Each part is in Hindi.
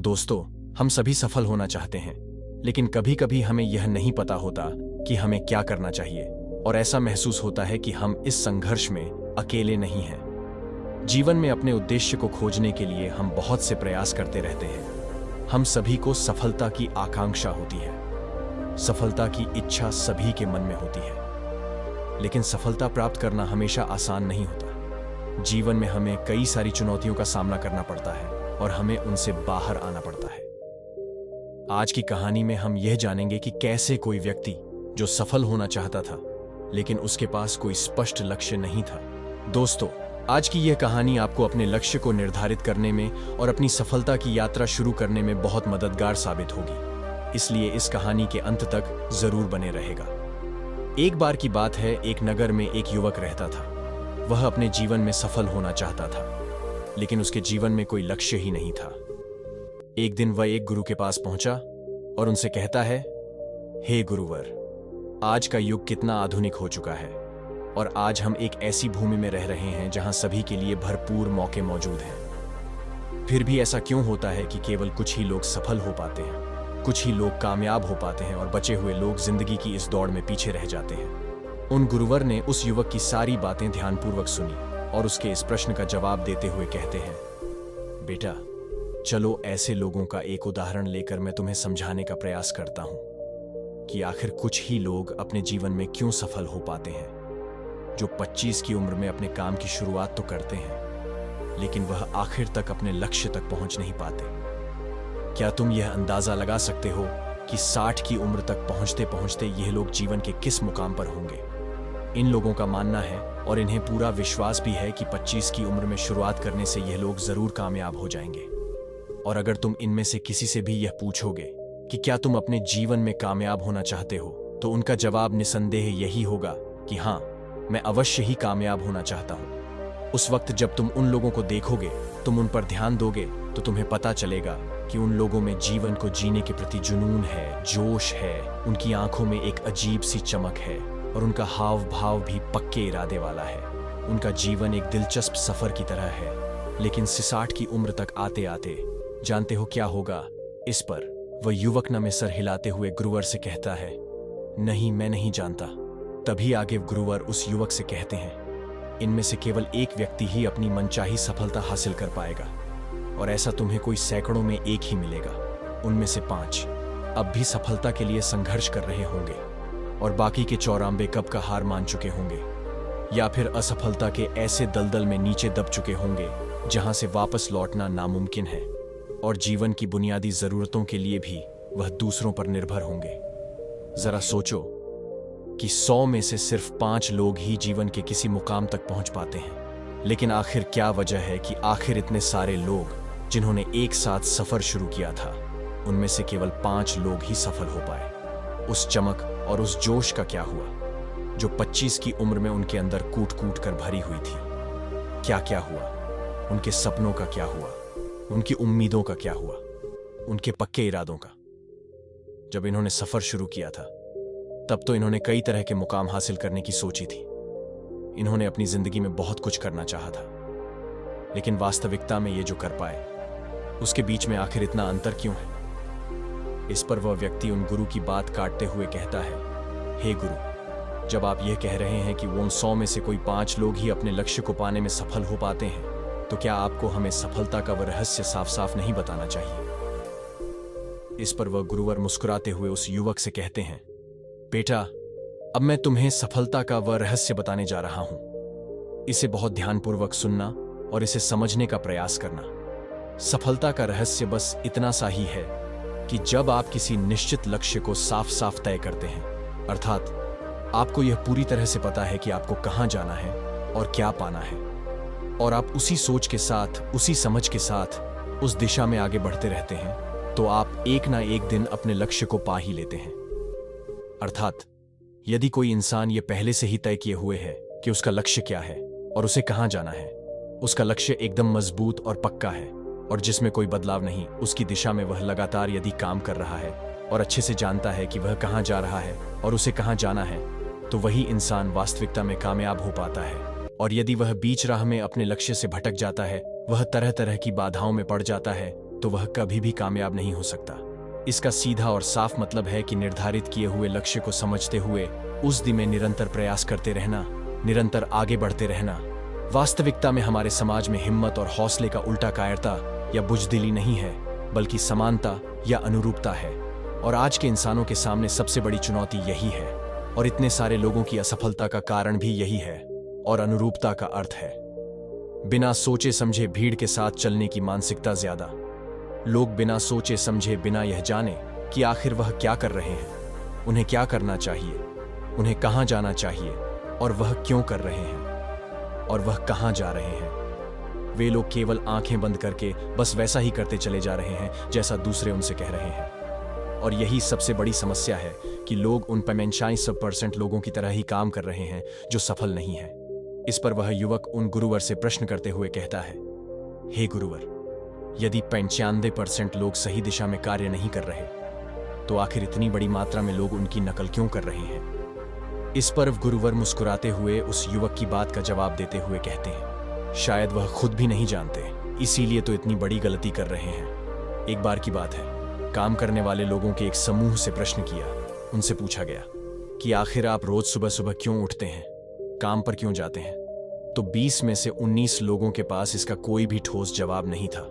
दोस्तों, हम सभी सफल होना चाहते हैं, लेकिन कभी कभी हमें यह नहीं पता होता कि हमें क्या करना चाहिए, और ऐसा महसूस होता है कि हम इस संघर्ष में अकेले नहीं हैं। जीवन में अपने उद्देश्य को खोजने के लिए हम बहुत से प्रयास करते रहते हैं। हम सभी को सफलता की आकांक्षा होती है, सफलता की इच्छा सभी के मन में होती है, लेकिन सफलता प्राप्त करना हमेशा आसान नहीं होता। जीवन में हमें कई सारी चुनौतियों का सामना करना पड़ता है और हमें उनसे बाहर आना पड़ता है। आज की कहानी में हम यह जानेंगे कि कैसे कोई व्यक्ति जो सफल होना चाहता था, लेकिन उसके पास कोई स्पष्ट लक्ष्य नहीं था। दोस्तों, आज की यह कहानी आपको अपने लक्ष्य को निर्धारित करने में और अपनी सफलता की यात्रा शुरू करने में बहुत मददगार साबित होगी, इसलिए इस कहानी के अंत तक जरूर बने रहेगा। एक बार की बात है, एक नगर में एक युवक रहता था। वह अपने जीवन में सफल होना चाहता था, लेकिन उसके जीवन में कोई लक्ष्य ही नहीं था। एक दिन वह एक गुरु के पास पहुंचा और उनसे कहता है, हे गुरुवर, आज का युग कितना आधुनिक हो चुका है और आज हम एक ऐसी भूमि में रह रहे हैं जहां सभी के लिए भरपूर मौके मौजूद हैं। फिर भी ऐसा क्यों होता है कि केवल कुछ ही लोग सफल हो पाते हैं, कुछ ही लोग कामयाब हो पाते हैं और बचे हुए लोग जिंदगी की इस दौड़ में पीछे रह जाते हैं। उन गुरुवर ने उस युवक की सारी बातें ध्यानपूर्वक सुनी और उसके इस प्रश्न का जवाब देते हुए कहते हैं, बेटा, चलो ऐसे लोगों का एक उदाहरण लेकर मैं तुम्हें समझाने का प्रयास करता हूं कि आखिर कुछ ही लोग अपने जीवन में क्यों सफल हो पाते हैं, जो 25 की उम्र में अपने काम की शुरुआत तो करते हैं, लेकिन वह आखिर तक अपने लक्ष्य तक पहुंच नहीं पाते। क्या तुम यह अंदाजा लगा सकते हो कि 60 की उम्र तक पहुंचते पहुंचते यह लोग जीवन के किस मुकाम पर होंगे? इन लोगों का मानना है और इन्हें पूरा विश्वास भी है कि 25 की उम्र में शुरुआत करने से यह लोग जरूर कामयाब हो जाएंगे। और अगर तुम इनमें से किसी से भी यह पूछोगे कि क्या तुम अपने जीवन में कामयाब होना चाहते हो, तो उनका जवाब निसंदेह यही होगा कि हाँ, मैं अवश्य ही कामयाब होना चाहता हूं। उस वक्त जब तुम उन लोगों को देखोगे, तुम उन पर ध्यान दोगे, तो तुम्हें पता चलेगा कि उन लोगों में जीवन को जीने के प्रति जुनून है, जोश है, उनकी आंखों में एक अजीब सी चमक है और उनका हाव भाव भी पक्के इरादे वाला है। उनका जीवन एक दिलचस्प सफर की तरह है, लेकिन 60 की उम्र तक आते आते जानते हो क्या होगा? इस पर वह युवक न में सर हिलाते हुए गुरुवर से कहता है, नहीं, मैं नहीं जानता। तभी आगे गुरुवर उस युवक से कहते हैं, इनमें से केवल एक व्यक्ति ही अपनी मनचाही सफलता हासिल कर पाएगा, और ऐसा तुम्हें कोई सैकड़ों में एक ही मिलेगा। उनमें से 5 अब भी सफलता के लिए संघर्ष कर रहे होंगे और बाकी के 94 कब का हार मान चुके होंगे, या फिर असफलता के ऐसे दलदल में नीचे दब चुके होंगे जहां से वापस लौटना नामुमकिन है, और जीवन की बुनियादी जरूरतों के लिए भी वह दूसरों पर निर्भर होंगे। जरा सोचो कि 100 में से सिर्फ 5 लोग ही जीवन के किसी मुकाम तक पहुंच पाते हैं, लेकिन आखिर क्या वजह है कि आखिर इतने सारे लोग जिन्होंने एक साथ सफर शुरू किया था, उनमें से केवल 5 लोग ही सफल हो पाए? उस चमक और उस जोश का क्या हुआ जो 25 की उम्र में उनके अंदर कूट कूट कर भरी हुई थी? क्या क्या हुआ? उनके सपनों का क्या हुआ? उनकी उम्मीदों का क्या हुआ? उनके पक्के इरादों का? जब इन्होंने सफर शुरू किया था, तब तो इन्होंने कई तरह के मुकाम हासिल करने की सोची थी। इन्होंने अपनी जिंदगी में बहुत कुछ करना चाहा था, लेकिन वास्तविकता में ये जो कर पाए, उसके बीच में आखिर इतना अंतर क्यों है? इस पर वह व्यक्ति उन गुरु की बात काटते हुए कहता है, हे गुरु, जब आप यह कह रहे हैं कि वो उन 100 में से कोई 5 लोग ही अपने लक्ष्य को पाने में सफल हो पाते हैं, तो क्या आपको हमें सफलता का वह रहस्य साफ साफ नहीं बताना चाहिए? इस पर वह गुरुवर मुस्कुराते हुए उस युवक से कहते हैं, बेटा, अब मैं तुम्हें सफलता का वह रहस्य बताने जा रहा हूं। इसे बहुत ध्यानपूर्वक सुनना और इसे समझने का प्रयास करना। सफलता का रहस्य बस इतना सा ही है कि जब आप किसी निश्चित लक्ष्य को साफ साफ तय करते हैं, अर्थात आपको यह पूरी तरह से पता है कि आपको कहां जाना है और क्या पाना है, और आप उसी सोच के साथ, उसी समझ के साथ उस दिशा में आगे बढ़ते रहते हैं, तो आप एक ना एक दिन अपने लक्ष्य को पा ही लेते हैं। अर्थात यदि कोई इंसान ये पहले से ही तय किए हुए है कि उसका लक्ष्य क्या है और उसे कहां जाना है, उसका लक्ष्य एकदम मजबूत और पक्का है और जिसमें कोई बदलाव नहीं, उसकी दिशा में वह लगातार यदि काम कर रहा है और अच्छे से जानता है कि वह कहां जा रहा है और उसे कहां जाना है, तो वही इंसान वास्तविकता में कामयाब हो पाता है। और यदि वह बीच राह में अपने लक्ष्य से भटक जाता है, वह तरह तरह की बाधाओं में पड़ जाता है, तो वह कभी भी कामयाब नहीं हो सकता। इसका सीधा और साफ मतलब है कि निर्धारित किए हुए लक्ष्य को समझते हुए उस दिशा में निरंतर प्रयास करते रहना, निरंतर आगे बढ़ते रहना। वास्तविकता में हमारे समाज में हिम्मत और हौसले का उल्टा कायरता या बुजदिली नहीं है, बल्कि समानता या अनुरूपता है। और आज के इंसानों के सामने सबसे बड़ी चुनौती यही है, और इतने सारे लोगों की असफलता का कारण भी यही है। और अनुरूपता का अर्थ है बिना सोचे समझे भीड़ के साथ चलने की मानसिकता। ज्यादा लोग बिना सोचे समझे, बिना यह जाने कि आखिर वह क्या कर रहे हैं, उन्हें क्या करना चाहिए, उन्हें कहां जाना चाहिए और वह क्यों कर रहे हैं और वह कहां जा रहे हैं, वे लोग केवल आंखें बंद करके बस वैसा ही करते चले जा रहे हैं जैसा दूसरे उनसे कह रहे हैं। और यही सबसे बड़ी समस्या है कि लोग उन 95% लोगों की तरह ही काम कर रहे हैं जो सफल नहीं है। इस पर वह युवक उन गुरुवर से प्रश्न करते हुए कहता है, हे गुरुवर, यदि 95% लोग सही दिशा में कार्य नहीं कर रहे, तो आखिर इतनी बड़ी मात्रा में लोग उनकी नकल क्यों कर रहे हैं? इस पर गुरुवर मुस्कुराते हुए उस युवक की बात का जवाब देते हुए कहते हैं, शायद वह खुद भी नहीं जानते, इसीलिए तो इतनी बड़ी गलती कर रहे हैं। एक बार की बात है, काम करने वाले लोगों के एक समूह से प्रश्न किया। उनसे पूछा गया कि आखिर आप रोज सुबह सुबह क्यों उठते हैं, काम पर क्यों जाते हैं? तो 20 में से 19 लोगों के पास इसका कोई भी ठोस जवाब नहीं था।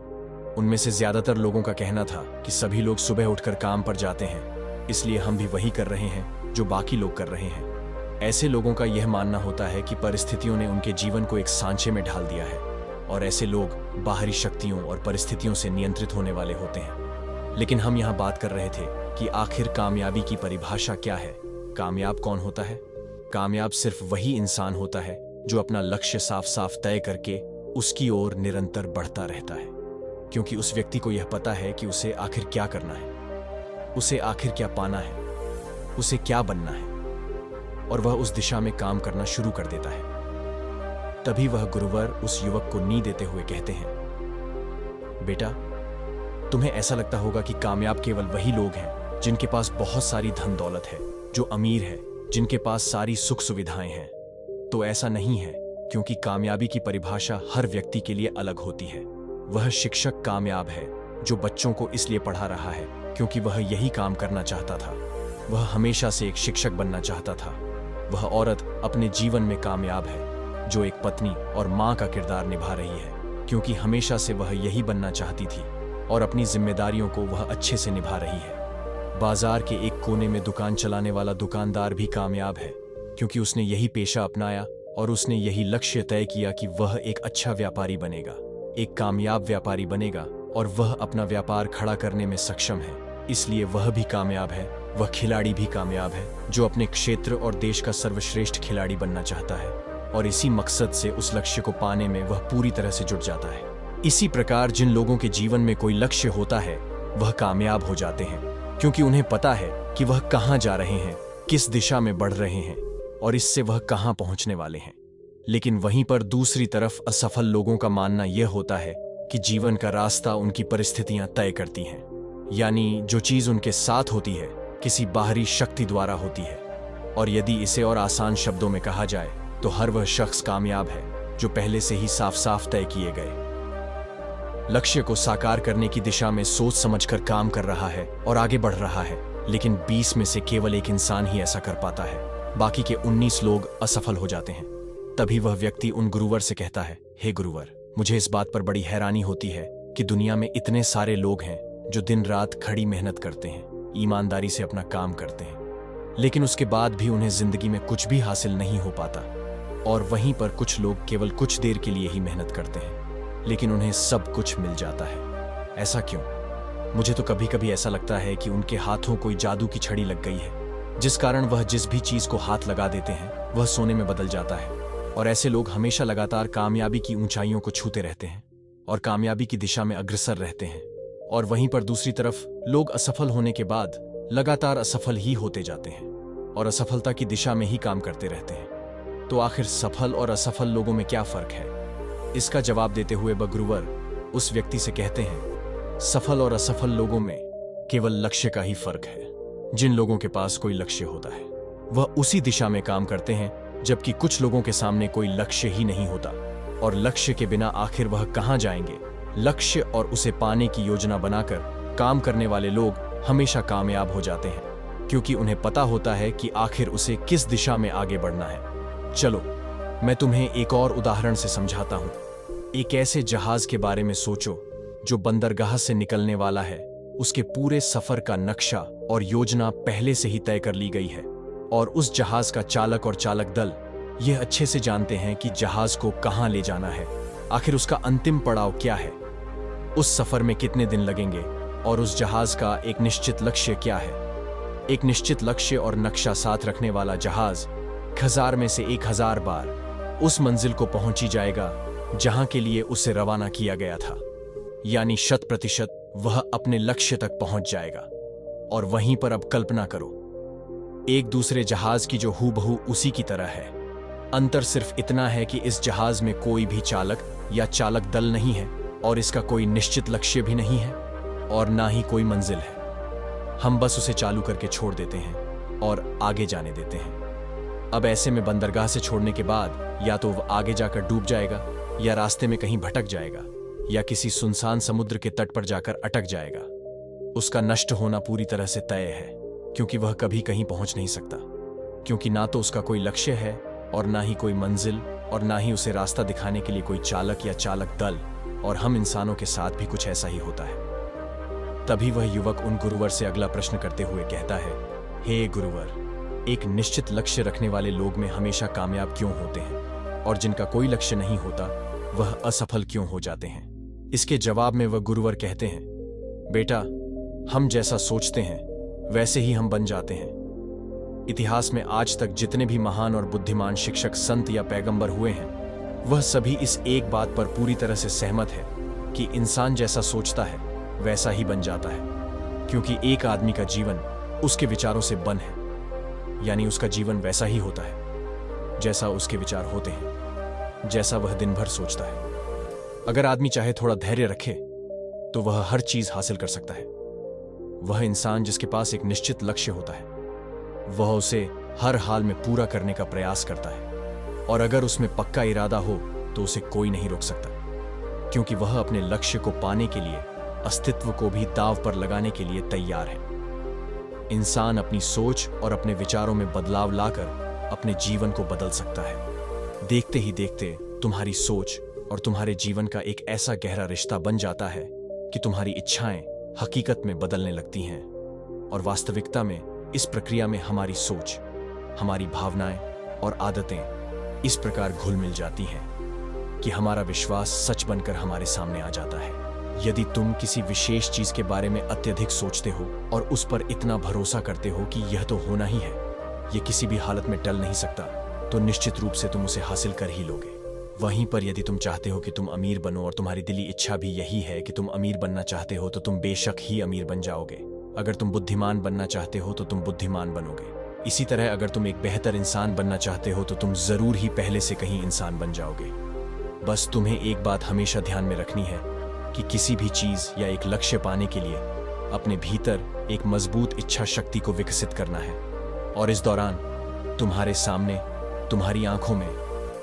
उनमें से ज्यादातर लोगों का कहना था कि सभी लोग सुबह उठकर काम पर जाते हैं, इसलिए हम भी वही कर रहे हैं जो बाकी लोग कर रहे हैं। ऐसे लोगों का यह मानना होता है कि परिस्थितियों ने उनके जीवन को एक सांचे में ढाल दिया है, और ऐसे लोग बाहरी शक्तियों और परिस्थितियों से नियंत्रित होने वाले होते हैं। लेकिन हम यहाँ बात कर रहे थे कि आखिर कामयाबी की परिभाषा क्या है? कामयाब कौन होता है? कामयाब सिर्फ वही इंसान होता है जो अपना लक्ष्य साफ साफ तय करके उसकी ओर निरंतर बढ़ता रहता है, क्योंकि उस व्यक्ति को यह पता है कि उसे आखिर क्या करना है, उसे आखिर क्या पाना है, उसे क्या बनना है, और वह उस दिशा में काम करना शुरू कर देता है। तभी वह गुरुवर उस युवक को नींव देते हुए कहते हैं, बेटा, तुम्हें ऐसा लगता होगा कि कामयाब केवल वही लोग हैं जिनके पास बहुत सारी धन दौलत है, जो अमीर है, जिनके पास सारी सुख सुविधाएं हैं। तो ऐसा नहीं है, क्योंकि कामयाबी की परिभाषा हर व्यक्ति के लिए अलग होती है। वह शिक्षक कामयाब है जो बच्चों को इसलिए पढ़ा रहा है क्योंकि वह यही काम करना चाहता था। वह हमेशा से एक शिक्षक बनना चाहता था। वह औरत अपने जीवन में कामयाब है जो एक पत्नी और माँ का किरदार निभा रही है, क्योंकि हमेशा से वह यही बनना चाहती थी और अपनी जिम्मेदारियों को वह अच्छे से निभा रही है। बाजार के एक कोने में दुकान चलाने वाला दुकानदार भी कामयाब है, क्योंकि उसने यही पेशा अपनाया और उसने यही लक्ष्य तय किया कि वह एक अच्छा व्यापारी बनेगा, एक कामयाब व्यापारी बनेगा, और वह अपना व्यापार खड़ा करने में सक्षम है, इसलिए वह भी कामयाब है। वह खिलाड़ी भी कामयाब है जो अपने क्षेत्र और देश का सर्वश्रेष्ठ खिलाड़ी बनना चाहता है, और इसी मकसद से उस लक्ष्य को पाने में वह पूरी तरह से जुट जाता है। इसी प्रकार जिन लोगों के जीवन में कोई लक्ष्य होता है वह कामयाब हो जाते हैं, क्योंकि उन्हें पता है कि वह कहां जा रहे हैं, किस दिशा में बढ़ रहे हैं और इससे वह कहां पहुंचने वाले हैं। लेकिन वहीं पर दूसरी तरफ असफल लोगों का मानना यह होता है कि जीवन का रास्ता उनकी परिस्थितियां तय करती हैं, यानी जो चीज उनके साथ होती है किसी बाहरी शक्ति द्वारा होती है। और यदि इसे और आसान शब्दों में कहा जाए तो हर वह शख्स कामयाब है जो पहले से ही साफ साफ तय किए गए लक्ष्य को साकार करने की दिशा में सोच समझकर काम कर रहा है और आगे बढ़ रहा है। लेकिन 20 में से केवल एक इंसान ही ऐसा कर पाता है, बाकी के 19 लोग असफल हो जाते हैं। तभी वह व्यक्ति उन गुरुवर से कहता है, हे गुरुवर, मुझे इस बात पर बड़ी हैरानी होती है कि दुनिया में इतने सारे लोग हैं जो दिन रात खड़ी मेहनत करते हैं, ईमानदारी से अपना काम करते हैं, लेकिन उसके बाद भी उन्हें जिंदगी में कुछ भी हासिल नहीं हो पाता। और वहीं पर कुछ लोग केवल कुछ देर के लिए ही मेहनत करते हैं, लेकिन उन्हें सब कुछ मिल जाता है। ऐसा क्यों? मुझे तो कभी कभी ऐसा लगता है कि उनके हाथों कोई जादू की छड़ी लग गई है, जिस कारण वह जिस भी चीज को हाथ लगा देते हैं वह सोने में बदल जाता है। और ऐसे लोग हमेशा लगातार कामयाबी की ऊंचाइयों को छूते रहते हैं और कामयाबी की दिशा में अग्रसर रहते हैं। और वहीं पर दूसरी तरफ लोग असफल होने के बाद लगातार असफल ही होते जाते हैं और असफलता की दिशा में ही काम करते रहते हैं। तो आखिर सफल और असफल लोगों में क्या फर्क है? इसका जवाब देते हुए गुरुवर उस व्यक्ति से कहते हैं, सफल और असफल लोगों में केवल लक्ष्य का ही फर्क है। जिन लोगों के पास कोई लक्ष्य होता है वह उसी दिशा में काम करते हैं, जबकि कुछ लोगों के सामने कोई लक्ष्य ही नहीं होता और लक्ष्य के बिना आखिर वह कहां जाएंगे लक्ष्य और उसे पाने की योजना बनाकर काम करने वाले लोग हमेशा कामयाब हो जाते हैं, क्योंकि उन्हें पता होता है कि आखिर उसे किस दिशा में आगे बढ़ना है। चलो मैं तुम्हें एक और उदाहरण से समझाता हूं। एक ऐसे जहाज के बारे में सोचो जो बंदरगाह से निकलने वाला है। उसके पूरे सफर का नक्शा और योजना पहले से ही तय कर ली गई है, और उस जहाज का चालक और चालक दल यह अच्छे से जानते हैं कि जहाज को कहां ले जाना है, आखिर उसका अंतिम पड़ाव क्या है, उस सफर में कितने दिन लगेंगे, और उस जहाज का एक निश्चित लक्ष्य क्या है। एक निश्चित लक्ष्य और नक्शा साथ रखने वाला जहाज 1000 में से 1000 बार उस मंजिल को पहुंची जाएगा जहां के लिए उसे रवाना किया गया था, यानी 100% वह अपने लक्ष्य तक पहुंच जाएगा। और वहीं पर अब कल्पना करो, एक दूसरे जहाज की जो हूबहू उसी की तरह है। अंतर सिर्फ इतना है कि इस जहाज में कोई भी चालक या चालक दल नहीं है, और इसका कोई निश्चित लक्ष्य भी नहीं है, और ना ही कोई मंजिल है। हम बस उसे चालू करके छोड़ देते हैं और आगे जाने देते हैं। अब ऐसे में बंदरगाह से छोड़ने के बाद या तो वह आगे जाकर डूब जाएगा, या रास्ते में कहीं भटक जाएगा, या किसी सुनसान समुद्र के तट पर जाकर अटक जाएगा। उसका नष्ट होना पूरी तरह से तय है, क्योंकि वह कभी कहीं पहुंच नहीं सकता, क्योंकि ना तो उसका कोई लक्ष्य है, और ना ही कोई मंजिल, और ना ही उसे रास्ता दिखाने के लिए कोई चालक या चालक दल। और हम इंसानों के साथ भी कुछ ऐसा ही होता है। तभी वह युवक उन गुरुवर से अगला प्रश्न करते हुए कहता है, हे गुरुवर, एक निश्चित लक्ष्य रखने वाले लोग में हमेशा कामयाब क्यों होते हैं, और जिनका कोई लक्ष्य नहीं होता वह असफल क्यों हो जाते हैं। इसके जवाब में वह गुरुवर कहते हैं, बेटा, हम जैसा सोचते हैं वैसे ही हम बन जाते हैं। इतिहास में आज तक जितने भी महान और बुद्धिमान शिक्षक, संत या पैगंबर हुए हैं, वह सभी इस एक बात पर पूरी तरह से सहमत है कि इंसान जैसा सोचता है वैसा ही बन जाता है, क्योंकि एक आदमी का जीवन उसके विचारों से बन है, यानी उसका जीवन वैसा ही होता है जैसा उसके विचार होते हैं, जैसा वह दिन भर सोचता है। अगर आदमी चाहे थोड़ा धैर्य रखे तो वह हर चीज हासिल कर सकता है। वह इंसान जिसके पास एक निश्चित लक्ष्य होता है, वह उसे हर हाल में पूरा करने का प्रयास करता है, और अगर उसमें पक्का इरादा हो तो उसे कोई नहीं रोक सकता, क्योंकि वह अपने लक्ष्य को पाने के लिए अस्तित्व को भी दांव पर लगाने के लिए तैयार है। इंसान अपनी सोच और अपने विचारों में बदलाव लाकर अपने जीवन को बदल सकता है। देखते ही देखते तुम्हारी सोच और तुम्हारे जीवन का एक ऐसा गहरा रिश्ता बन जाता है कि तुम्हारी इच्छाएं हकीकत में बदलने लगती हैं, और वास्तविकता में इस प्रक्रिया में हमारी सोच, हमारी भावनाएं और आदतें इस प्रकार घुल मिल जाती हैं कि हमारा विश्वास सच बनकर हमारे सामने आ जाता है। यदि तुम किसी विशेष चीज के बारे में अत्यधिक सोचते हो और उस पर इतना भरोसा करते हो कि यह तो होना ही है, यह किसी भी हालत में टल नहीं सकता, तो निश्चित रूप से तुम उसे हासिल कर ही लोगे। वहीं पर यदि तुम चाहते हो कि तुम अमीर बनो और तुम्हारी दिली इच्छा भी यही है कि तुम अमीर बनना चाहते हो, तो तुम बेशक ही अमीर बन जाओगे। अगर तुम बुद्धिमान बनना चाहते हो तो तुम बुद्धिमान बनोगे। इसी तरह अगर तुम एक बेहतर इंसान बनना चाहते हो तो तुम जरूर ही पहले से कहीं इंसान बन जाओगे। बस तुम्हें एक बात हमेशा ध्यान में रखनी है कि किसी भी चीज या एक लक्ष्य पाने के लिए अपने भीतर एक मजबूत इच्छा शक्ति को विकसित करना है, और इस दौरान तुम्हारे सामने, तुम्हारी आंखों में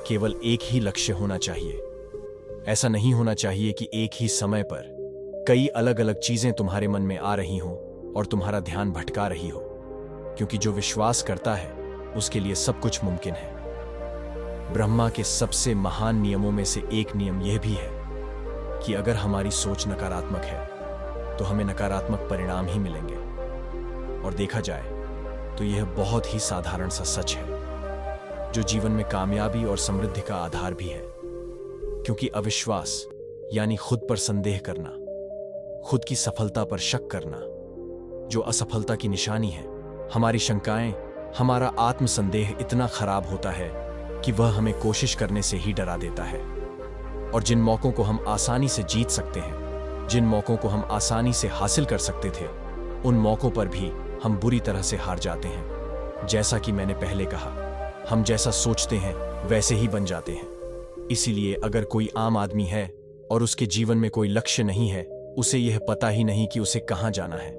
केवल एक ही लक्ष्य होना चाहिए। ऐसा नहीं होना चाहिए कि एक ही समय पर कई अलग अलग चीजें तुम्हारे मन में आ रही हों और तुम्हारा ध्यान भटका रही हो, क्योंकि जो विश्वास करता है उसके लिए सब कुछ मुमकिन है। ब्रह्मा के सबसे महान नियमों में से एक नियम यह भी है कि अगर हमारी सोच नकारात्मक है तो हमें नकारात्मक परिणाम ही मिलेंगे। और देखा जाए तो यह बहुत ही साधारण सा सच है जो जीवन में कामयाबी और समृद्धि का आधार भी है, क्योंकि अविश्वास यानी खुद पर संदेह करना, खुद की सफलता पर शक करना, जो असफलता की निशानी है। हमारी शंकाएं, हमारा आत्मसंदेह इतना खराब होता है कि वह हमें कोशिश करने से ही डरा देता है। और जिन मौकों को हम आसानी से जीत सकते हैं, जिन मौकों को हम आसानी से हासिल कर सकते थे, उन मौकों पर भी हम बुरी तरह से हार जाते हैं। जैसा कि मैंने पहले कहा, हम जैसा सोचते हैं वैसे ही बन जाते हैं। इसीलिए अगर कोई आम आदमी है और उसके जीवन में कोई लक्ष्य नहीं है, उसे यह पता ही नहीं कि उसे कहां जाना है,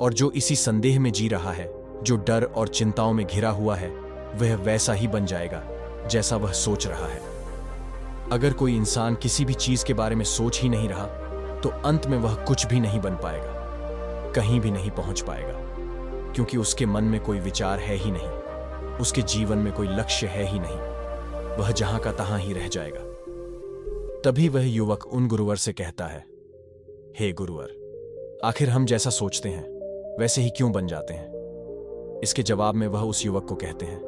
और जो इसी संदेह में जी रहा है, जो डर और चिंताओं में घिरा हुआ है, वह वैसा ही बन जाएगा जैसा वह सोच रहा है। अगर कोई इंसान किसी भी चीज के बारे में सोच ही नहीं रहा तो अंत में वह कुछ भी नहीं बन पाएगा, कहीं भी नहीं पहुंच पाएगा, क्योंकि उसके मन में कोई विचार है ही नहीं, उसके जीवन में कोई लक्ष्य है ही नहीं, वह जहां का तहां ही रह जाएगा। तभी वह युवक उन गुरुवर से कहता है, हे गुरुवर, आखिर हम जैसा सोचते हैं वैसे ही क्यों बन जाते हैं? इसके जवाब में वह उस युवक को कहते हैं,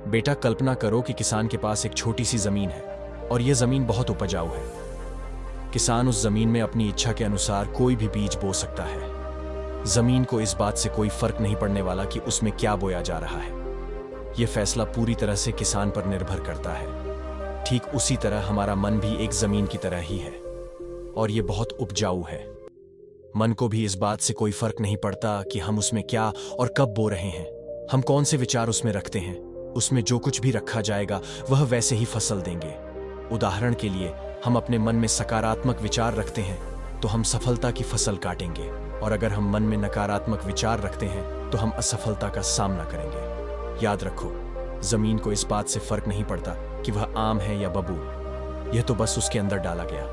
बेटा, कल्पना करो कि किसान के पास एक छोटी सी जमीन है और यह जमीन बहुत उपजाऊ है। किसान उस जमीन में अपनी इच्छा के अनुसार कोई भी बीज बो सकता है। जमीन को इस बात से कोई फर्क नहीं पड़ने वाला कि उसमें क्या बोया जा रहा है। यह फैसला पूरी तरह से किसान पर निर्भर करता है। ठीक उसी तरह हमारा मन भी एक जमीन की तरह ही है और यह बहुत उपजाऊ है। मन को भी इस बात से कोई फर्क नहीं पड़ता कि हम उसमें क्या और कब बो रहे हैं। हम कौन से विचार उसमें रखते हैं, उसमें जो कुछ भी रखा जाएगा वह वैसे ही फसल देंगे। उदाहरण के लिए, हम अपने मन में सकारात्मक विचार रखते हैं तो हम सफलता की फसल काटेंगे, और अगर हम मन में नकारात्मक विचार रखते हैं तो हम असफलता का सामना करेंगे। याद रखो, जमीन को इस बात से फर्क नहीं पड़ता कि वह आम है या बबूल। यह तो बस उसके अंदर डाला गया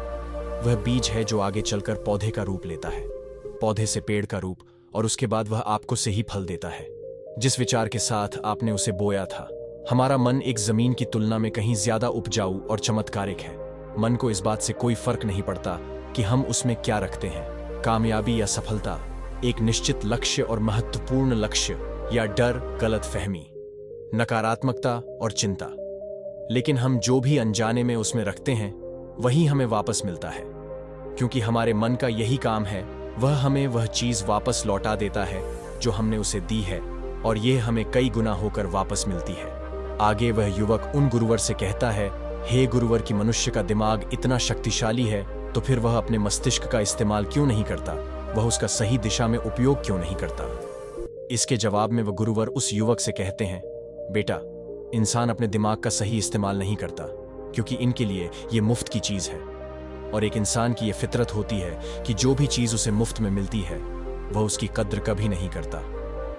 वह बीज है जो आगे चलकर पौधे का रूप लेता है, पौधे से पेड़ का रूप, और उसके बाद वह आपको से ही फल देता है जिस विचार के साथ आपने उसे बोया था। हमारा मन एक जमीन की तुलना में कहीं ज्यादा उपजाऊ और चमत्कारिक है। मन को इस बात से कोई फर्क नहीं पड़ता कि हम उसमें क्या रखते हैं, कामयाबी या सफलता, एक निश्चित लक्ष्य और महत्वपूर्ण लक्ष्य, या डर, गलतफहमी, नकारात्मकता और चिंता। लेकिन हम जो भी अनजाने में उसमें रखते हैं वही हमें वापस मिलता है, क्योंकि हमारे मन का यही काम है, वह हमें वह चीज वापस लौटा देता है जो हमने उसे दी है, और यह हमें कई गुना होकर वापस मिलती है। आगे वह युवक उन गुरुवर से कहता है, हे गुरुवर, की मनुष्य का दिमाग इतना शक्तिशाली है तो फिर वह अपने मस्तिष्क का इस्तेमाल क्यों नहीं करता, वह उसका सही दिशा में उपयोग क्यों नहीं करता? इसके जवाब में वह गुरुवर उस युवक से कहते हैं, बेटा, इंसान अपने दिमाग का सही इस्तेमाल नहीं करता क्योंकि इनके लिए यह मुफ्त की चीज है, और एक इंसान की यह फितरत होती है कि जो भी चीज उसे मुफ्त में मिलती है वह उसकी कद्र कभी नहीं करता।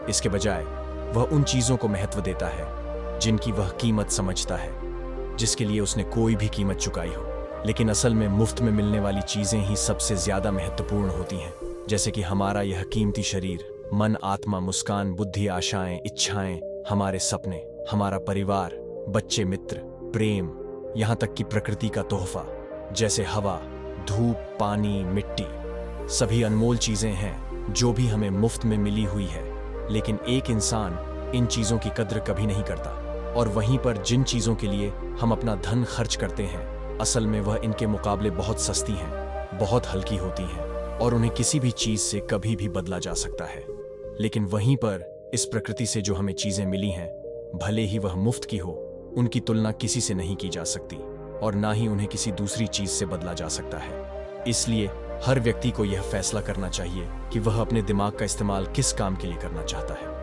इसके बजाय वह उन चीजों को महत्व देता है जिनकी वह कीमत समझता है, जिसके लिए उसने कोई भी कीमत चुकाई हो। लेकिन असल में मुफ्त में मिलने वाली चीजें ही सबसे ज्यादा महत्वपूर्ण होती हैं, जैसे कि हमारा यह कीमती शरीर, मन, आत्मा, मुस्कान, बुद्धि, आशाएं, इच्छाएं, हमारे सपने, हमारा परिवार, बच्चे, मित्र, प्रेम, यहां तक कि प्रकृति का तोहफा जैसे हवा, धूप, पानी, मिट्टी, सभी अनमोल चीजें हैं जो भी हमें मुफ्त में मिली हुई है। लेकिन एक इंसान इन चीजों की कद्र कभी नहीं करता, और वहीं पर जिन चीजों के लिए हम अपना धन खर्च करते हैं, असल में वह इनके मुकाबले बहुत सस्ती हैं, बहुत हल्की होती हैं, और उन्हें किसी भी चीज से कभी भी बदला जा सकता है। लेकिन वहीं पर इस प्रकृति से जो हमें चीजें मिली हैं, भले ही वह मुफ्त की हो, उनकी तुलना किसी से नहीं की जा सकती, और ना ही उन्हें किसी दूसरी चीज से बदला जा सकता है। इसलिए हर व्यक्ति को यह फैसला करना चाहिए कि वह अपने दिमाग का इस्तेमाल किस काम के लिए करना चाहता है।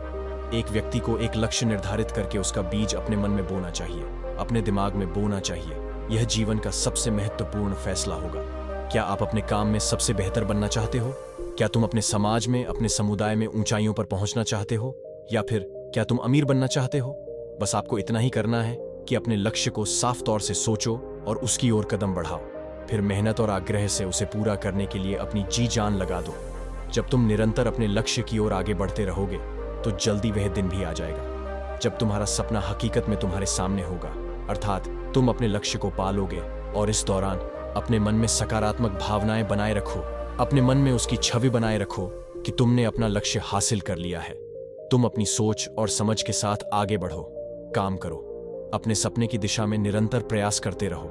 एक व्यक्ति को एक लक्ष्य निर्धारित करके उसका बीज अपने मन में बोना चाहिए, अपने दिमाग में बोना चाहिए। यह जीवन का सबसे महत्वपूर्ण फैसला होगा। क्या आप अपने काम में सबसे बेहतर बनना चाहते हो? क्या तुम अपने समाज में, अपने समुदाय में ऊंचाइयों पर पहुंचना चाहते हो? या फिर क्या तुम अमीर बनना चाहते हो? बस आपको इतना ही करना है कि अपने लक्ष्य को साफ तौर से सोचो और उसकी ओर कदम बढ़ाओ। फिर मेहनत और आग्रह से उसे पूरा करने के लिए अपनी जी जान लगा दो। जब तुम निरंतर अपने लक्ष्य की ओर आगे बढ़ते रहोगे तो जल्दी वह दिन भी आ जाएगा जब तुम्हारा सपना हकीकत में तुम्हारे सामने होगा, अर्थात तुम अपने लक्ष्य को पालोगे। और इस दौरान अपने मन में सकारात्मक भावनाएं बनाए रखो, अपने मन में उसकी छवि बनाए रखो कि तुमने अपना लक्ष्य हासिल कर लिया है। तुम अपनी सोच और समझ के साथ आगे बढ़ो, काम करो, अपने सपने की दिशा में निरंतर प्रयास करते रहो।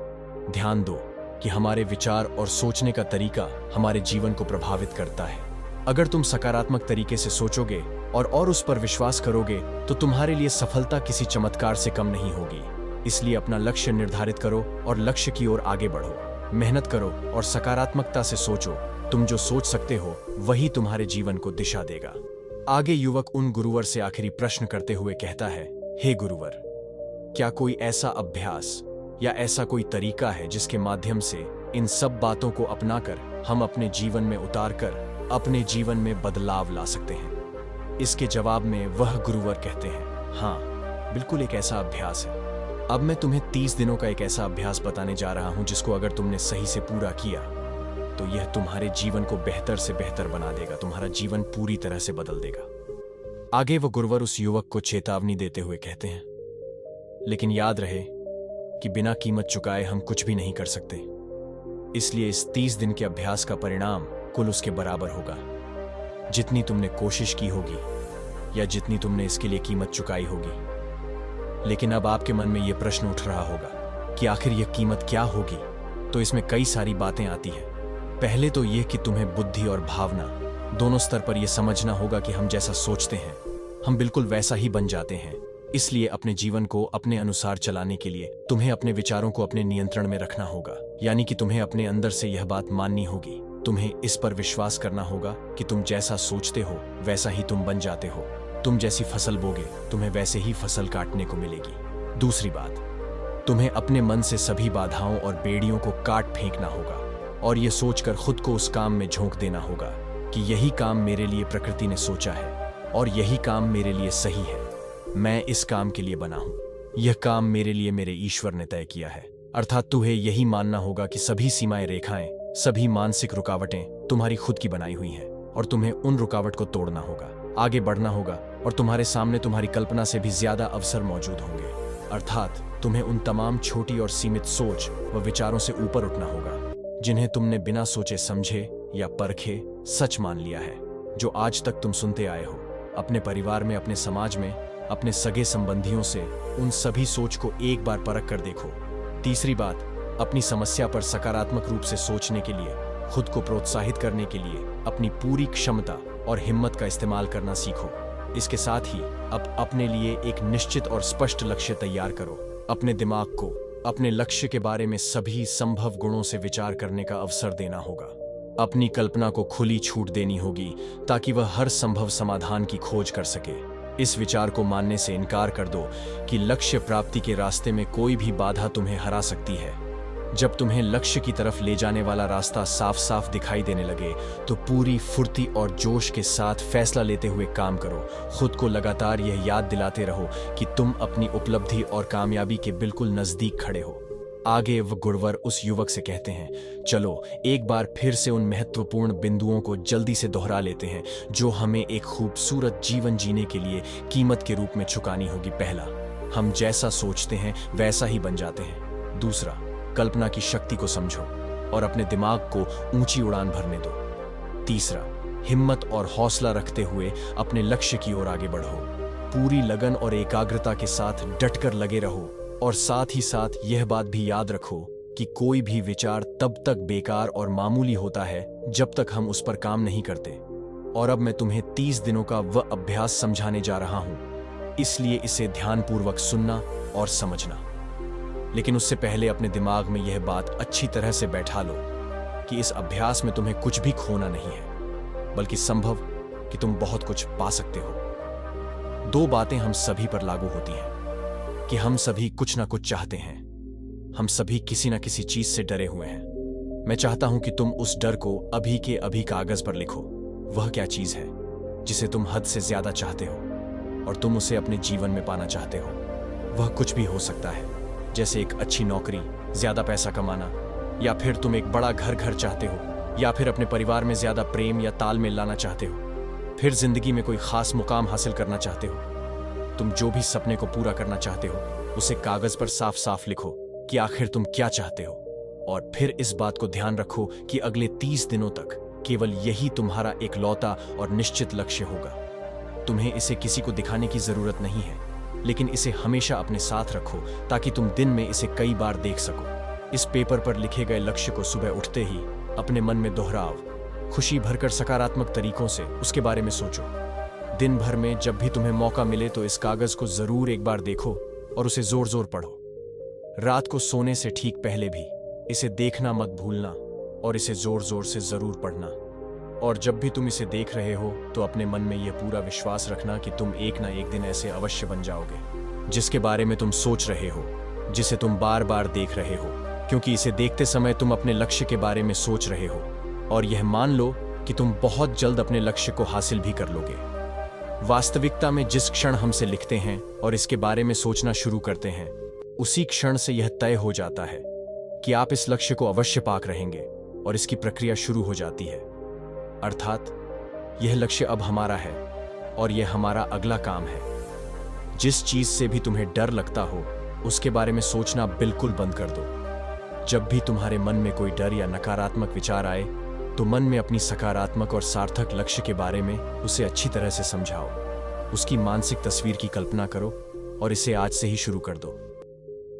ध्यान दो कि हमारे विचार और सोचने का तरीका हमारे जीवन को प्रभावित करता है। अगर तुम सकारात्मक तरीके से सोचोगे और उस पर विश्वास करोगे तो तुम्हारे लिए सफलता किसी चमत्कार से कम नहीं होगी। इसलिए अपना लक्ष्य निर्धारित करो और लक्ष्य की ओर आगे बढ़ो। मेहनत करो और सकारात्मकता से सोचो। तुम जो सोच सकते हो वही तुम्हारे जीवन को दिशा देगा। आगे युवक उन गुरुवर से आखिरी प्रश्न करते हुए कहता है, हे गुरुवर, क्या कोई ऐसा अभ्यास या ऐसा कोई तरीका है जिसके माध्यम से इन सब बातों को अपनाकर हम अपने जीवन में उतारकर अपने जीवन में बदलाव ला सकते हैं? इसके जवाब में वह गुरुवर कहते हैं, हाँ, बिल्कुल एक ऐसा अभ्यास है अब मैं तुम्हें 30 दिनों का एक ऐसा अभ्यास बताने जा रहा हूं जिसको अगर तुमने सही से पूरा किया तो यह तुम्हारे जीवन को बेहतर से बेहतर बना देगा, तुम्हारा जीवन पूरी तरह से बदल देगा। आगे वो गुरुवर उस युवक को चेतावनी देते हुए कहते हैं, लेकिन याद रहे कि बिना कीमत चुकाए हम कुछ भी नहीं कर सकते, इसलिए इस 30 दिन के अभ्यास का परिणाम कुल उसके बराबर होगा जितनी तुमने कोशिश की होगी या जितनी तुमने इसके लिए कीमत चुकाई होगी। लेकिन अब आपके मन में यह प्रश्न उठ रहा होगा कि आखिर यह कीमत क्या होगी? तो इसमें कई सारी बातें आती हैं। पहले तो यह कि तुम्हें बुद्धि और भावना दोनों स्तर पर यह समझना होगा कि हम जैसा सोचते हैं हम बिल्कुल वैसा ही बन जाते हैं। इसलिए अपने जीवन को अपने अनुसार चलाने के लिए तुम्हें अपने विचारों को अपने नियंत्रण में रखना होगा, यानी कि तुम्हें अपने अंदर से यह बात माननी होगी, तुम्हें इस पर विश्वास करना होगा कि तुम जैसा सोचते हो वैसा ही तुम बन जाते हो। तुम जैसी फसल बोगे तुम्हें वैसे ही फसल काटने को मिलेगी। दूसरी बात, तुम्हें अपने मन से सभी बाधाओं और बेड़ियों को काट फेंकना होगा और यह सोचकर खुद को उस काम में झोंक देना होगा कि यही काम मेरे लिए प्रकृति ने सोचा है और यही काम मेरे लिए सही है। मैं इस काम के लिए बना हूं, यह काम मेरे लिए मेरे ईश्वर ने तय किया है। अर्थात तुम्हें यही मानना होगा कि सभी सीमाएं, रेखाएं, सभी मानसिक रुकावटें तुम्हारी खुद की बनाई हुई हैं और तुम्हें उन रुकावट को तोड़ना होगा, आगे बढ़ना होगा और तुम्हारे सामने तुम्हारी कल्पना से भी ज्यादा अवसर मौजूद होंगे। अर्थात तुम्हें उन तमाम छोटी और सीमित सोच व विचारों से ऊपर उठना होगा जिन्हें तुमने बिना सोचे समझे या परखे सच मान लिया है, जो आज तक तुम सुनते आए हो अपने परिवार में, अपने समाज में, अपने सगे संबंधियों से। उन सभी सोच को एक बार परख कर देखो। तीसरी बात, अपनी समस्या पर सकारात्मक रूप से सोचने के लिए, खुद को प्रोत्साहित करने के लिए अपनी पूरी क्षमता और हिम्मत का इस्तेमाल करना सीखो। इसके साथ ही अब अपने लिए एक निश्चित और स्पष्ट लक्ष्य तैयार करो। अपने दिमाग को अपने लक्ष्य के बारे में सभी संभव गुणों से विचार करने का अवसर देना होगा। अपनी कल्पना को खुली छूट देनी होगी ताकि वह हर संभव समाधान की खोज कर सके। इस विचार को मानने से इनकार कर दो कि लक्ष्य प्राप्ति के रास्ते में कोई भी बाधा तुम्हें हरा सकती है। जब तुम्हें लक्ष्य की तरफ ले जाने वाला रास्ता साफ साफ दिखाई देने लगे तो पूरी फुर्ती और जोश के साथ फैसला लेते हुए काम करो। खुद को लगातार यह याद दिलाते रहो कि तुम अपनी उपलब्धि और कामयाबी के बिल्कुल नजदीक खड़े हो। आगे वह गुरुवर उस युवक से कहते हैं, चलो एक बार फिर से उन महत्वपूर्ण बिंदुओं को जल्दी से दोहरा लेते हैं जो हमें एक खूबसूरत जीवन जीने के लिए कीमत के रूप में चुकानी होगी। पहला, हम जैसा सोचते हैं वैसा ही बन जाते हैं। दूसरा, कल्पना की शक्ति को समझो और अपने दिमाग को ऊंची उड़ान भरने दो। तीसरा, हिम्मत और हौसला रखते हुए अपने लक्ष्य की ओर आगे बढ़ो। पूरी लगन और एकाग्रता के साथ डटकर लगे रहो और साथ ही साथ यह बात भी याद रखो कि कोई भी विचार तब तक बेकार और मामूली होता है जब तक हम उस पर काम नहीं करते। और अब मैं तुम्हें 30 दिनों का वह अभ्यास समझाने जा रहा हूं, इसलिए इसे ध्यानपूर्वक सुनना और समझना। लेकिन उससे पहले अपने दिमाग में यह बात अच्छी तरह से बैठा लो कि इस अभ्यास में तुम्हें कुछ भी खोना नहीं है, बल्कि संभव कि तुम बहुत कुछ पा सकते हो। 2 बातें हम सभी पर लागू होती हैं कि हम सभी कुछ ना कुछ चाहते हैं। हम सभी किसी ना किसी चीज से डरे हुए हैं। मैं चाहता हूं कि तुम उस डर को अभी के अभी कागज पर लिखो। वह क्या चीज है जिसे तुम हद से ज्यादा चाहते हो और तुम उसे अपने जीवन में पाना चाहते हो? वह कुछ भी हो सकता है, जैसे एक अच्छी नौकरी, ज्यादा पैसा कमाना, या फिर तुम एक बड़ा घर चाहते हो, या फिर अपने परिवार में ज्यादा प्रेम या तालमेल लाना चाहते हो, फिर जिंदगी में कोई खास मुकाम हासिल करना चाहते हो। तुम जो भी सपने को पूरा करना चाहते हो उसे कागज पर साफ साफ लिखो कि आखिर तुम क्या चाहते हो, और फिर इस बात को ध्यान रखो कि अगले 30 दिनों तक केवल यही तुम्हारा एकलौता और निश्चित लक्ष्य होगा। तुम्हें इसे किसी को दिखाने की जरूरत नहीं है, लेकिन इसे हमेशा अपने साथ रखो ताकि तुम दिन में इसे कई बार देख सको। इस पेपर पर लिखे गए लक्ष्य को सुबह उठते ही अपने मन में दोहराओ। खुशी भरकर सकारात्मक तरीकों से उसके बारे में सोचो। दिन भर में जब भी तुम्हें मौका मिले तो इस कागज को जरूर एक बार देखो और उसे जोर जोर पढ़ो। रात को सोने से ठीक पहले भी इसे देखना मत भूलना और इसे जोर जोर से जरूर पढ़ना। और जब भी तुम इसे देख रहे हो तो अपने मन में यह पूरा विश्वास रखना कि तुम एक ना एक दिन ऐसे अवश्य बन जाओगे जिसके बारे में तुम सोच रहे हो, जिसे तुम बार बार देख रहे हो, क्योंकि इसे देखते समय तुम अपने लक्ष्य के बारे में सोच रहे हो। और यह मान लो कि तुम बहुत जल्द अपने लक्ष्य को हासिल भी कर लोगे। वास्तविकता में जिस क्षण हमसे लिखते हैं और इसके बारे में सोचना शुरू करते हैं, उसी क्षण से यह तय हो जाता है कि आप इस लक्ष्य को अवश्य पाकर रहेंगे और इसकी प्रक्रिया शुरू हो जाती है। अर्थात यह लक्ष्य अब हमारा है और यह हमारा अगला काम है। जिस चीज से भी तुम्हें डर लगता हो उसके बारे में सोचना बिल्कुल बंद कर दो। जब भी तुम्हारे मन में कोई डर या नकारात्मक विचार आए तो मन में अपनी सकारात्मक और सार्थक लक्ष्य के बारे में उसे अच्छी तरह से समझाओ। उसकी मानसिक तस्वीर की कल्पना करो और इसे आज से ही शुरू कर दो।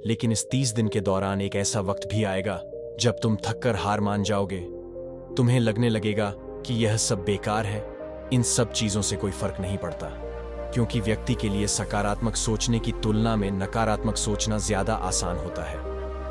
लेकिन इस 30 दिन के दौरान एक ऐसा वक्त भी आएगा जब तुम थककर हार मान जाओगे। तुम्हें लगने लगेगा कि यह सब बेकार है, इन सब चीजों से कोई फर्क नहीं पड़ता, क्योंकि व्यक्ति के लिए सकारात्मक सोचने की तुलना में नकारात्मक सोचना ज्यादा आसान होता है।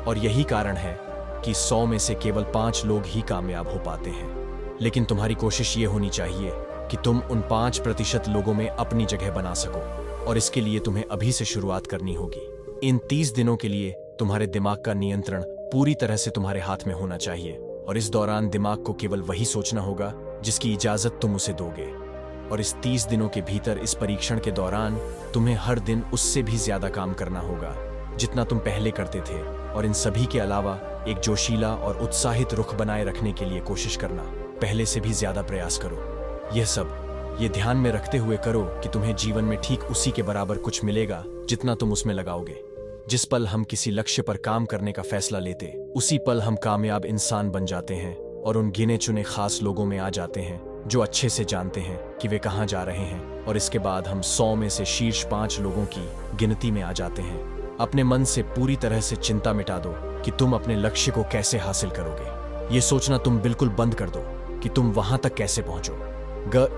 और यही कारण है कि 100 में से केवल 5 लोग ही कामयाब हो पाते हैं। लेकिन तुम्हारी कोशिश ये होनी चाहिए कि तुम उन 5% लोगों में अपनी जगह बना सको, और इसके लिए तुम्हें अभी से शुरुआत करनी होगी। इन 30 दिनों के लिए तुम्हारे दिमाग का नियंत्रण पूरी तरह से तुम्हारे हाथ में होना चाहिए, और इस दौरान दिमाग को केवल वही सोचना होगा जिसकी इजाजत तुम उसे दोगे। और इस 30 दिनों के भीतर, इस परीक्षण के दौरान, तुम्हें हर दिन उससे भी ज्यादा काम करना होगा जितना तुम पहले करते थे। और इन सभी के अलावा एक जोशीला और उत्साहित रुख बनाए रखने के लिए कोशिश करना, पहले से भी ज्यादा प्रयास करो। ये ध्यान में रखते हुए करो कि तुम्हें जीवन में ठीक उसी के बराबर कुछ मिलेगा जितना तुम उसमें लगाओगे। जिस पल हम किसी लक्ष्य पर काम करने का फैसला लेते, उसी पल हम कामयाब इंसान बन जाते हैं और उन गिने चुने खास लोगों में आ जाते हैं जो अच्छे से जानते हैं कि वे कहाँ जा रहे हैं। और इसके बाद हम 100 में से शीर्ष 5 लोगों की गिनती में आ जाते हैं। अपने मन से पूरी तरह से चिंता मिटा दो कि तुम अपने लक्ष्य को कैसे हासिल करोगे। ये सोचना तुम बिल्कुल बंद कर दो कि तुम वहां तक कैसे पहुंचो।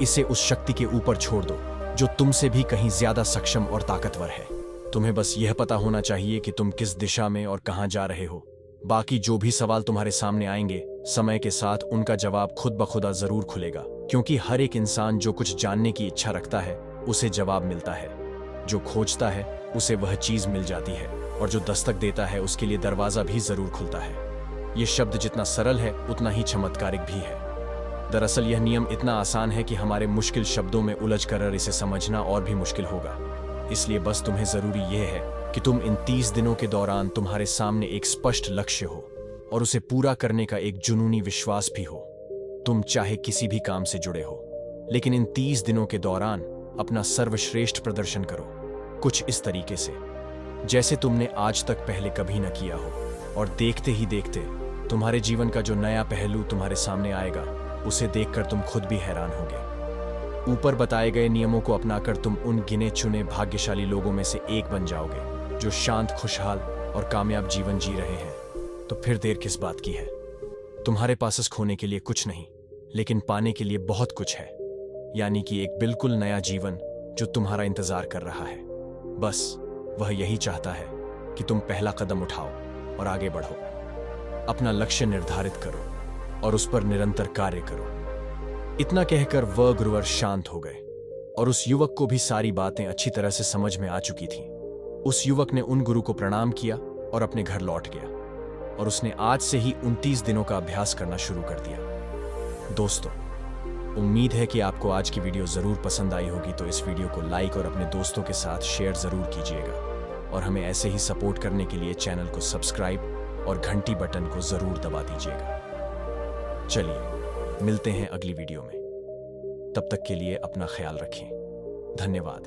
इसे उस शक्ति के ऊपर छोड़ दो जो तुमसे भी कहीं ज्यादा सक्षम और ताकतवर है। तुम्हें बस यह पता होना चाहिए कि तुम किस दिशा में और कहां जा रहे हो। बाकी जो भी सवाल तुम्हारे सामने आएंगे, समय के साथ उनका जवाब खुद ब खुदा जरूर खुलेगा, क्योंकि हर एक इंसान जो कुछ जानने की इच्छा रखता है उसे जवाब मिलता है। जो खोजता है उसे वह चीज मिल जाती है, और जो दस्तक देता है उसके लिए दरवाजा भी जरूर खुलता है। यह शब्द जितना सरल है उतना ही चमत्कारिक भी है। दरअसल यह नियम इतना आसान है कि हमारे मुश्किल शब्दों में उलझ कर इसे समझना और भी मुश्किल होगा। इसलिए बस तुम्हें जरूरी यह है कि तुम इन 30 दिनों के दौरान तुम्हारे सामने एक स्पष्ट लक्ष्य हो और उसे पूरा करने का एक जुनूनी विश्वास भी हो। तुम चाहे किसी भी काम से जुड़े हो, लेकिन इन 30 दिनों के दौरान अपना सर्वश्रेष्ठ प्रदर्शन करो, कुछ इस तरीके से जैसे तुमने आज तक पहले कभी न किया हो। और देखते ही देखते तुम्हारे जीवन का जो नया पहलू तुम्हारे सामने आएगा, उसे देखकर तुम खुद भी हैरान होगे। ऊपर बताए गए नियमों को अपनाकर तुम उन गिने चुने भाग्यशाली लोगों में से एक बन जाओगे जो शांत, खुशहाल और कामयाब जीवन जी रहे हैं। तो फिर देर किस बात की है? तुम्हारे पास खोने के लिए कुछ नहीं, लेकिन पाने के लिए बहुत कुछ है। यानी कि एक बिल्कुल नया जीवन जो तुम्हारा इंतजार कर रहा है। बस वह यही चाहता है कि तुम पहला कदम उठाओ और आगे बढ़ो। अपना लक्ष्य निर्धारित करो और उस पर निरंतर कार्य करो। इतना कहकर वह गुरुवर शांत हो गए, और उस युवक को भी सारी बातें अच्छी तरह से समझ में आ चुकी थीं। उस युवक ने उन गुरु को प्रणाम किया और अपने घर लौट गया, और उसने आज से ही 29 दिनों का अभ्यास करना शुरू कर दिया। दोस्तों, उम्मीद है कि आपको आज की वीडियो जरूर पसंद आई होगी। तो इस वीडियो को लाइक और अपने दोस्तों के साथ शेयर जरूर कीजिएगा, और हमें ऐसे ही सपोर्ट करने के लिए चैनल को सब्सक्राइब और घंटी बटन को जरूर दबा दीजिएगा। चलिए मिलते हैं अगली वीडियो में। तब तक के लिए अपना ख्याल रखें। धन्यवाद।